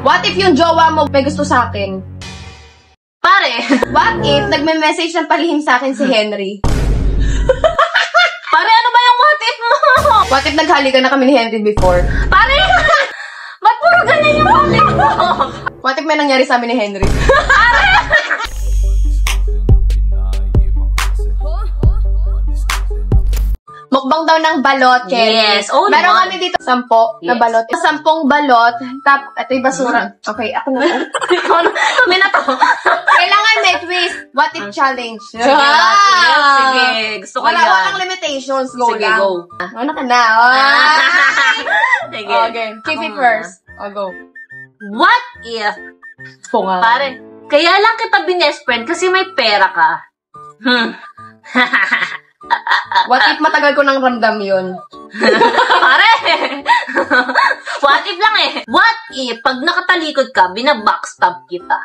What if yung jowa mo may gusto sa akin? Pare! What if nagme-message ng palihim sa akin si Henry? Pare, ano ba yung what if mo? What if naghalikan na kami ni Henry before? Pare! Ba't puro ganyan yung what if mo? What if may nangyari sa amin ni Henry? Mukbang daw ng balot, Kelly. Yes, oh, meron naman. kami dito 10 na Yes. balot. 10 balot. Ito yung basura. Okay, ako na. Kami na to. Kailangan may twist. What if challenge? Sige, sige. Gusto ko yan. Walang limitations. Go Sige, lang. go. Ano ka na? Sige. Okay. Keep it Ako first. Oh, go. What if? Punga. Pare, kaya lang kita binest friend kasi may pera ka. What if matagal ko nang ramdam yun? Pare! What if lang eh. What if pag nakatalikod ka, binabackstab kita?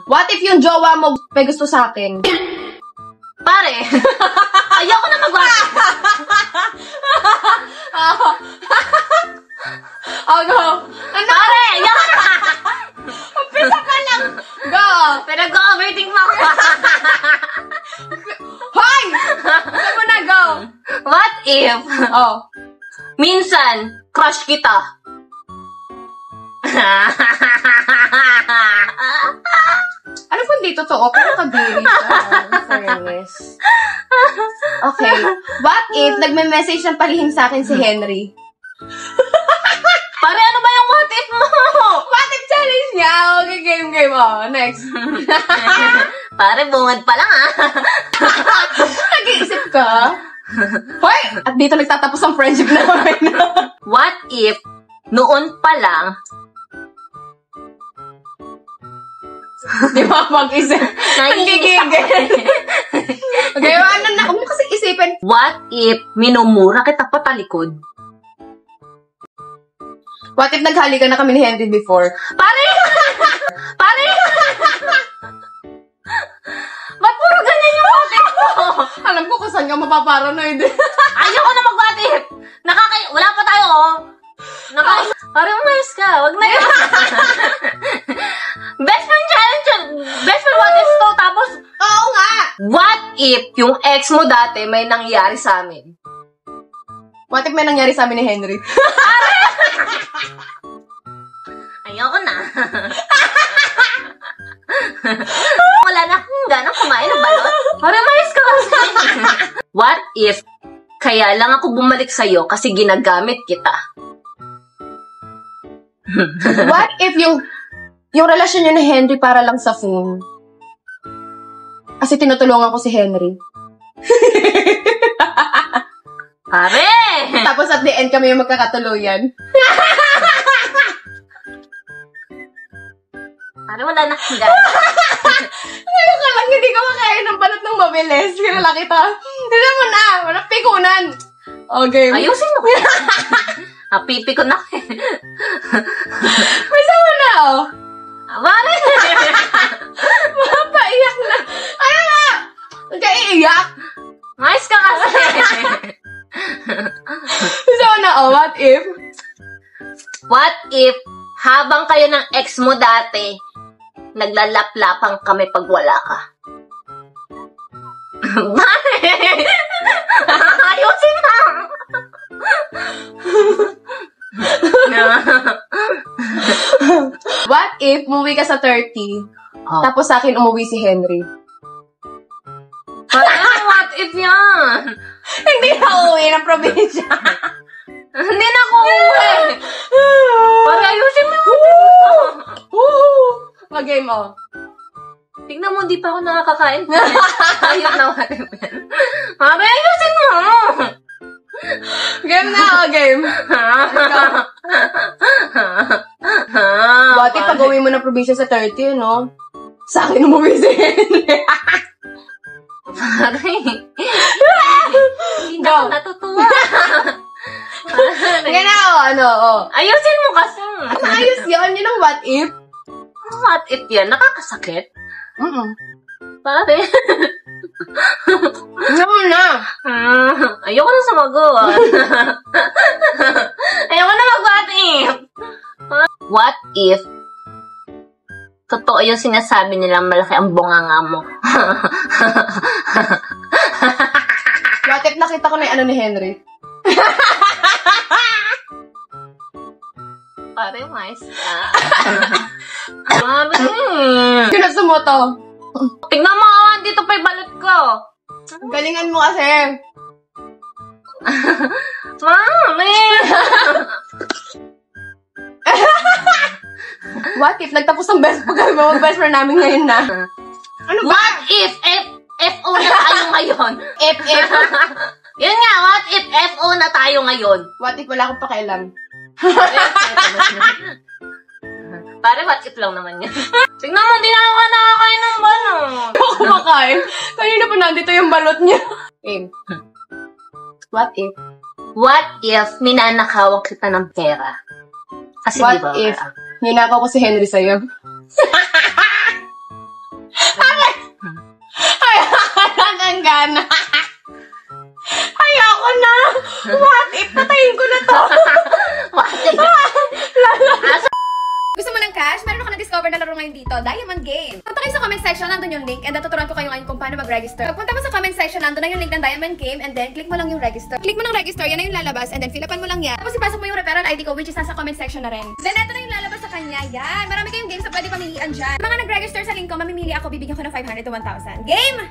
What if yung jowa mo may gusto sa akin? Pare! Ayoko na mag-what if. Oh, go. Ano? Pare! Ayoko na! Umpisa ka lang. Go. Pinag-overthink mo ako. Hoy! Gusto mo na, go. What if? Oh. Minsan, crush kita. Ano kung dito to? Pero kadiri ka. Fairness. Okay. What if nagme-message ng palihim sa akin si Henry? Pare, ano ba yung what if mo? What if challenge niya? Okay, game. Oh, next. Pare, bungad pa lang ah. Nag-iisip ka? Hoy! At dito nagtatapos ang friendship namin. What if, noon pa lang, Di ba mag-isip? Nagigigil. Okay, ano na? Huwag mo kasi isipin. What if, minumura kita patalikod? What if naghalikan na kami ni Henry before? Pare! Pare! Ba't puro ganyan yung what if mo? Alam ko kung saan ka mapaparanoid. Ayoko na mag-what if. Wala pa tayo, oh. Pare, umayos ka. Wag na yun. Best friend challenge. Best friend what if to. Tapos, Oo nga! what if yung ex mo dati may nangyari sa amin? What if may nangyari sa amin ni Henry? Ayoko na. Wala na akong ganang kumain ng balot. Pare, umayos ka kasi. What if kaya lang ako bumalik sa'yo kasi ginagamit kita? What if yung relasyon niyo ni Henry para lang sa phone? Kasi tinutulungan ko si Henry. Pare! Tapos at the end kami yung magkakatuluyan. Pare, wala na akong gana. Ngayon ka lang, hindi ka makain ng balot ng mabilis. Kilala kita. Hindi mo na. Walang pikunan. Okay. Ayusin mo. Pipi ko na. Pwede mo na, oh. Pare! Mapaiyak na. Ano nga? Huwag ka iiyak. Mais ka kasi. Pwede mo na, oh. What if? What if habang kayo ng ex mo dati, naglalap-lapang kami pag wala ka? Pare! Ayusin mo! What if umuwi ka sa 30, tapos sa akin umuwi si Henry? What if yan? Hindi na uuwi ng probinsya. Hindi na ako uwi. Pare, ayusin mo. Mag-game mo. Tignan mo, di pa ako nakakakain. Ayok na what if yan. Pare, ayusin mo. Game na, oh, game. What if pag-uwi mo ng probinsya sa 30, no? Sa akin umuwi si Henry. Pare, hindi na Go. ako natutuwa. Sige na, oh, ano, oh. Ayusin mo kasi. Maayos yun, yun ang what if. What if yan? Nakakasakit? Pare. Ano na? Ayoko na sumagot. Ayoko na mag-what if. What if totoo yung sinasabi nilang malaki ang bunganga mo? What if nakita ko na yung ano ni Henry? Pare, mais ka. Ginusto mo to. Tingnan mo, dito pa yung balot ko. Galingan mo kasi. Mami! What if nagtapos ang best friend namin ngayon na? Ano ba? What if FO na tayo ngayon? If. Yun nga, what if FO na tayo ngayon? What if wala akong pakialam? Pare, what if lang naman yan. Tingnan mo, hindi na ako nakakain ng bano. Ako kumakain. Kanina pa nandito yung balot niya. What if? What if ninanakawan kita ng pera? Kasi What di ba? if ninakaw ko si Henry sa'yo? Ay, ang gana. Ayoko na. What if patayin ko na to? What if? Gusto mo ng cash? Meron ako na-discover na laro ngayon dito, Diamond Game. Punta kayo sa comment section, nandun yung link, and tuturuan ko kayo ngayon kung paano mag-register. Pagpunta mo sa comment section, nandun na yung link ng Diamond Game, and then click mo lang yung register. Click mo ng register, yan na yung lalabas, and then fill upan mo lang yan. Tapos ipasok mo yung referral ID ko, which is nasa comment section na rin. Then eto na yung lalabas sa kanya, yan. Marami kayong games na pwede pamilian dyan. Mga nag-register sa link ko, mamimili ako, bibigyan ko ng 500 to 1,000. Game!